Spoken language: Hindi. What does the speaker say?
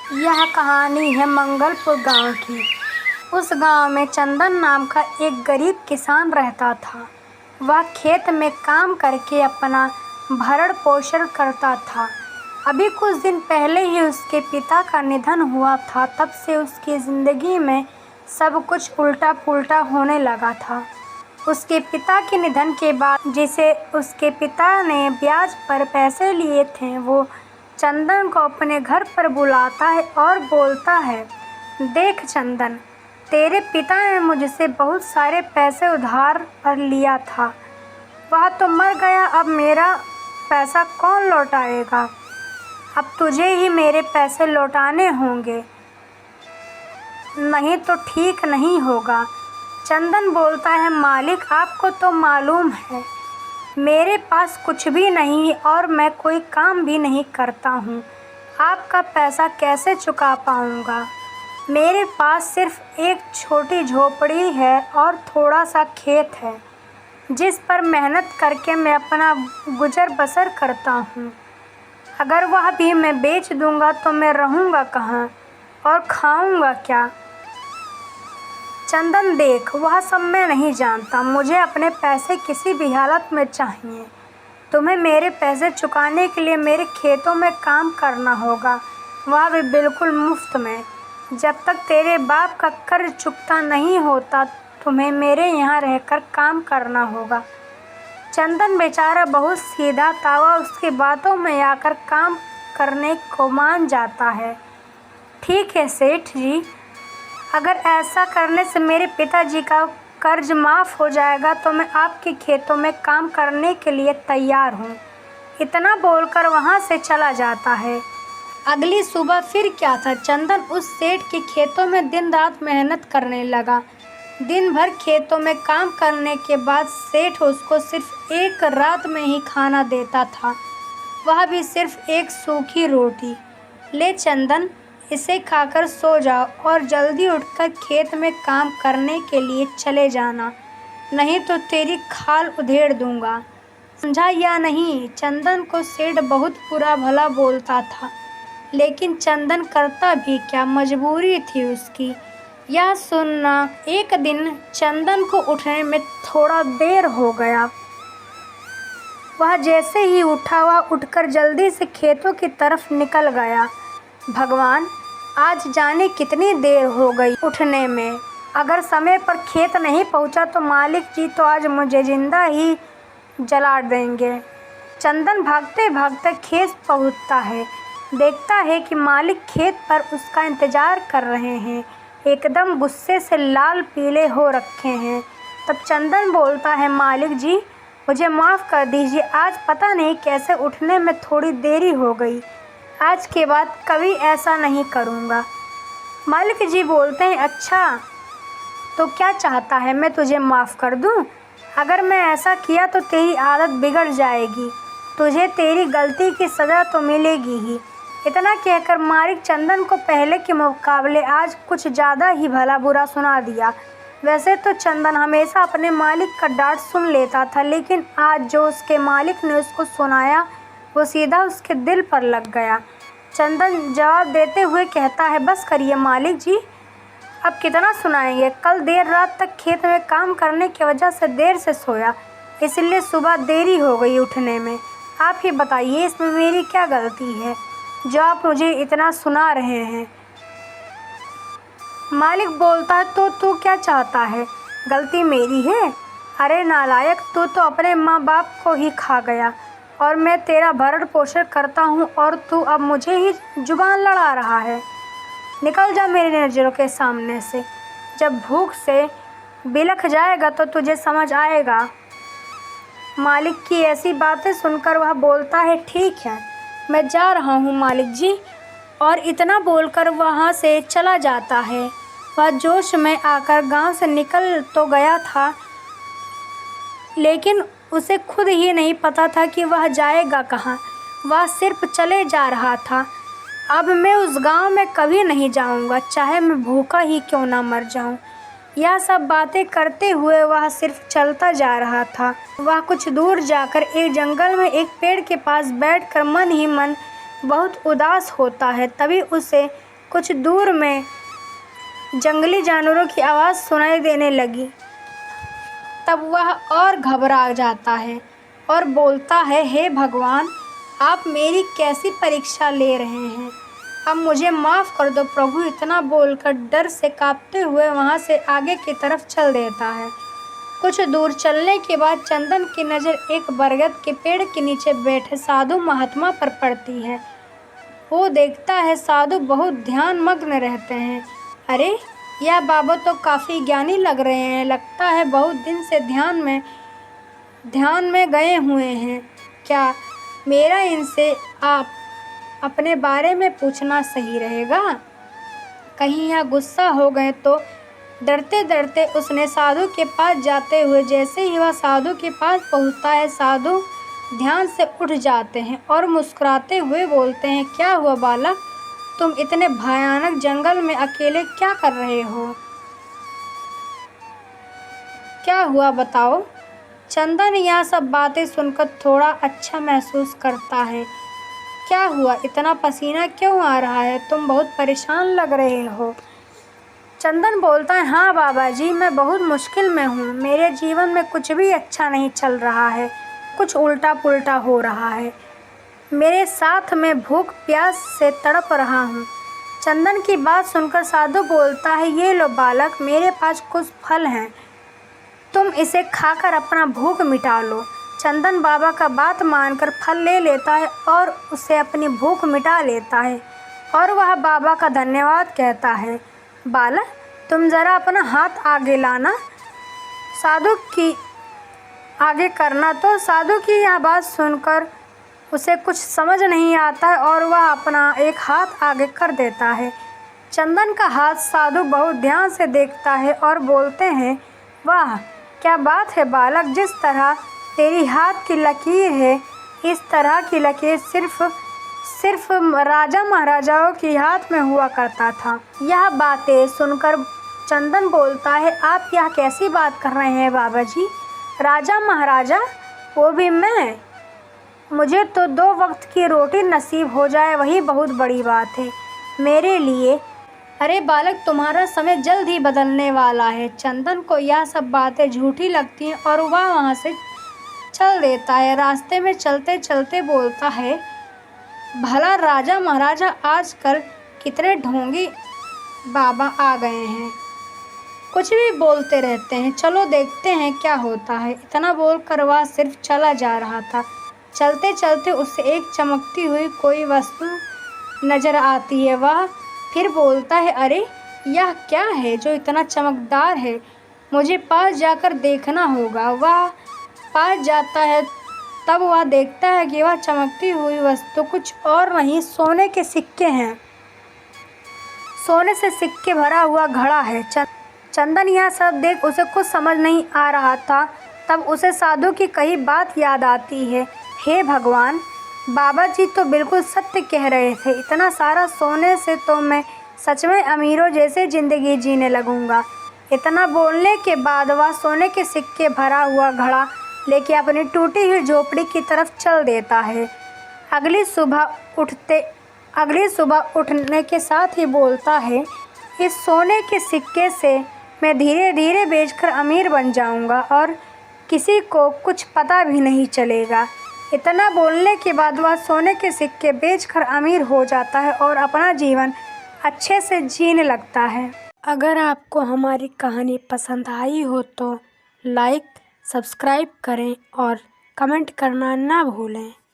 यह कहानी है मंगलपुर गांव की। उस गांव में चंदन नाम का एक गरीब किसान रहता था। वह खेत में काम करके अपना भरण पोषण करता था। अभी कुछ दिन पहले ही उसके पिता का निधन हुआ था। तब से उसकी ज़िंदगी में सब कुछ उल्टा पुल्टा होने लगा था। उसके पिता के निधन के बाद जिसे उसके पिता ने ब्याज पर पैसे लिए थे, वो चंदन को अपने घर पर बुलाता है और बोलता है, देख चंदन, तेरे पिता ने मुझसे बहुत सारे पैसे उधार पर लिया था। वह तो मर गया, अब मेरा पैसा कौन लौटाएगा? अब तुझे ही मेरे पैसे लौटाने होंगे, नहीं तो ठीक नहीं होगा। चंदन बोलता है, मालिक, आपको तो मालूम है मेरे पास कुछ भी नहीं और मैं कोई काम भी नहीं करता हूँ। आपका पैसा कैसे चुका पाऊँगा? मेरे पास सिर्फ एक छोटी झोपड़ी है और थोड़ा सा खेत है, जिस पर मेहनत करके मैं अपना गुजर बसर करता हूँ। अगर वह भी मैं बेच दूँगा तो मैं रहूँगा कहाँ और खाऊँगा क्या? चंदन, देख, वह सब मैं नहीं जानता। मुझे अपने पैसे किसी भी हालत में चाहिए। तुम्हें मेरे पैसे चुकाने के लिए मेरे खेतों में काम करना होगा, वह भी बिल्कुल मुफ्त में। जब तक तेरे बाप का कर्ज चुकता नहीं होता, तुम्हें मेरे यहाँ रहकर काम करना होगा। चंदन बेचारा बहुत सीधा था, वह उसकी बातों में आकर काम करने को मान जाता है। ठीक है सेठ जी, अगर ऐसा करने से मेरे पिताजी का कर्ज माफ़ हो जाएगा तो मैं आपके खेतों में काम करने के लिए तैयार हूँ। इतना बोलकर वहाँ से चला जाता है। अगली सुबह फिर क्या था, चंदन उस सेठ के खेतों में दिन रात मेहनत करने लगा। दिन भर खेतों में काम करने के बाद सेठ उसको सिर्फ एक रात में ही खाना देता था, वह भी सिर्फ एक सूखी रोटी। ले चंदन, इसे खाकर सो जाओ और जल्दी उठकर खेत में काम करने के लिए चले जाना, नहीं तो तेरी खाल उधेड़ दूंगा। समझा या नहीं? चंदन को सेठ बहुत बुरा भला बोलता था, लेकिन चंदन करता भी क्या, मजबूरी थी उसकी यह सुनना। एक दिन चंदन को उठने में थोड़ा देर हो गया। वह जैसे ही उठा, वह उठकर जल्दी से खेतों की तरफ निकल गया। भगवान, आज जाने कितनी देर हो गई उठने में। अगर समय पर खेत नहीं पहुंचा तो मालिक जी तो आज मुझे जिंदा ही जला देंगे। चंदन भागते भागते खेत पहुंचता है। देखता है कि मालिक खेत पर उसका इंतजार कर रहे हैं, एकदम गुस्से से लाल पीले हो रखे हैं। तब चंदन बोलता है, मालिक जी, मुझे माफ़ कर दीजिए, आज पता नहीं कैसे उठने में थोड़ी देरी हो गई। आज के बाद कभी ऐसा नहीं करूँगा। मालिक जी बोलते हैं, अच्छा तो क्या चाहता है, मैं तुझे माफ़ कर दूँ? अगर मैं ऐसा किया तो तेरी आदत बिगड़ जाएगी, तुझे तेरी गलती की सज़ा तो मिलेगी ही। इतना कहकर मालिक चंदन को पहले के मुकाबले आज कुछ ज़्यादा ही भला बुरा सुना दिया। वैसे तो चंदन हमेशा अपने मालिक का डांट सुन लेता था, लेकिन आज जो उसके मालिक ने उसको सुनाया वो सीधा उसके दिल पर लग गया। चंदन जवाब देते हुए कहता है, बस करिए मालिक जी, अब कितना सुनाएंगे। कल देर रात तक खेत में काम करने की वजह से देर से सोया, इसलिए सुबह देरी हो गई उठने में। आप ही बताइए, इसमें मेरी क्या गलती है जो आप मुझे इतना सुना रहे हैं? मालिक बोलता है, तो तू क्या चाहता है, गलती मेरी है? अरे नालायक, तू तो अपने माँ बाप को ही खा गया और मैं तेरा भरण पोषण करता हूँ और तू अब मुझे ही जुबान लड़ा रहा है। निकल जा मेरी नज़रों के सामने से। जब भूख से बिलख जाएगा तो तुझे समझ आएगा। मालिक की ऐसी बातें सुनकर वह बोलता है, ठीक है, मैं जा रहा हूँ मालिक जी, और इतना बोलकर वहाँ से चला जाता है। वह जोश में आकर गांव से निकल तो गया था, लेकिन उसे खुद ही नहीं पता था कि वह जाएगा कहाँ। वह सिर्फ चले जा रहा था। अब मैं उस गांव में कभी नहीं जाऊंगा, चाहे मैं भूखा ही क्यों ना मर जाऊं। यह सब बातें करते हुए वह सिर्फ चलता जा रहा था। वह कुछ दूर जाकर एक जंगल में एक पेड़ के पास बैठकर मन ही मन बहुत उदास होता है। तभी उसे कुछ दूर में जंगली जानवरों की आवाज़ सुनाई देने लगी। तब वह और घबरा जाता है और बोलता है, हे भगवान, आप मेरी कैसी परीक्षा ले रहे हैं? अब मुझे माफ़ कर दो प्रभु। इतना बोलकर डर से कांपते हुए वहाँ से आगे की तरफ चल देता है। कुछ दूर चलने के बाद चंदन की नज़र एक बरगद के पेड़ के नीचे बैठे साधु महात्मा पर पड़ती है। वो देखता है साधु बहुत ध्यान मग्न रहते हैं। अरे, यह बाबा तो काफ़ी ज्ञानी लग रहे हैं। लगता है बहुत दिन से ध्यान में गए हुए हैं। क्या मेरा इनसे आप अपने बारे में पूछना सही रहेगा? कहीं यह गुस्सा हो गए तो? डरते डरते उसने साधु के पास जाते हुए जैसे ही वह साधु के पास पहुंचता है, साधु ध्यान से उठ जाते हैं और मुस्कुराते हुए बोलते हैं, क्या हुआ बालक? तुम इतने भयानक जंगल में अकेले क्या कर रहे हो? क्या हुआ बताओ? चंदन यह सब बातें सुनकर थोड़ा अच्छा महसूस करता है। क्या हुआ? इतना पसीना क्यों आ रहा है? तुम बहुत परेशान लग रहे हो। चंदन बोलता है, हाँ बाबा जी, मैं बहुत मुश्किल में हूँ। मेरे जीवन में कुछ भी अच्छा नहीं चल रहा है। कुछ उल्टा पुल्टा हो रहा है। मेरे साथ में भूख प्यास से तड़प रहा हूँ। चंदन की बात सुनकर साधु बोलता है, ये लो बालक, मेरे पास कुछ फल हैं, तुम इसे खाकर अपना भूख मिटा लो। चंदन बाबा का बात मानकर फल ले लेता है और उसे अपनी भूख मिटा लेता है और वह बाबा का धन्यवाद कहता है। बालक, तुम ज़रा अपना हाथ आगे लाना, साधु की आगे करना। तो साधु की यह बात सुनकर उसे कुछ समझ नहीं आता है और वह अपना एक हाथ आगे कर देता है। चंदन का हाथ साधु बहुत ध्यान से देखता है और बोलते हैं, वाह क्या बात है बालक, जिस तरह तेरी हाथ की लकीर है, इस तरह की लकीर सिर्फ राजा महाराजाओं के हाथ में हुआ करता था। यह बातें सुनकर चंदन बोलता है, आप यह कैसी बात कर रहे हैं बाबा जी? राजा महाराजा, वो भी मैं? मुझे तो 2 वक्त की रोटी नसीब हो जाए, वही बहुत बड़ी बात है मेरे लिए। अरे बालक, तुम्हारा समय जल्द ही बदलने वाला है। चंदन को यह सब बातें झूठी लगती हैं और वह वहाँ से चल देता है। रास्ते में चलते चलते बोलता है, भला राजा महाराजा आजकल कितने ढोंगी बाबा आ गए हैं, कुछ भी बोलते रहते हैं। चलो देखते हैं क्या होता है। इतना बोलकर वह सिर्फ चला जा रहा था। चलते चलते उसे एक चमकती हुई कोई वस्तु नज़र आती है। वह फिर बोलता है, अरे यह क्या है जो इतना चमकदार है? मुझे पास जाकर देखना होगा। वह पास जाता है, तब वह देखता है कि वह चमकती हुई वस्तु कुछ और नहीं, सोने के सिक्के हैं। सोने से सिक्के भरा हुआ घड़ा है। चंदन यह सब देख उसे कुछ समझ नहीं आ रहा था। तब उसे साधु की कही बात याद आती है। हे भगवान, बाबा जी तो बिल्कुल सत्य कह रहे थे। इतना सारा सोने से तो मैं सच में अमीरों जैसे ज़िंदगी जीने लगूंगा। इतना बोलने के बाद वह सोने के सिक्के भरा हुआ घड़ा लेके अपनी टूटी हुई झोपड़ी की तरफ चल देता है। अगली सुबह उठने के साथ ही बोलता है, इस सोने के सिक्के से मैं धीरे धीरे बेचकर अमीर बन जाऊंगा और किसी को कुछ पता भी नहीं चलेगा। इतना बोलने के बाद वह सोने के सिक्के बेचकर अमीर हो जाता है और अपना जीवन अच्छे से जीने लगता है। अगर आपको हमारी कहानी पसंद आई हो तो लाइक, सब्सक्राइब करें और कमेंट करना ना भूलें।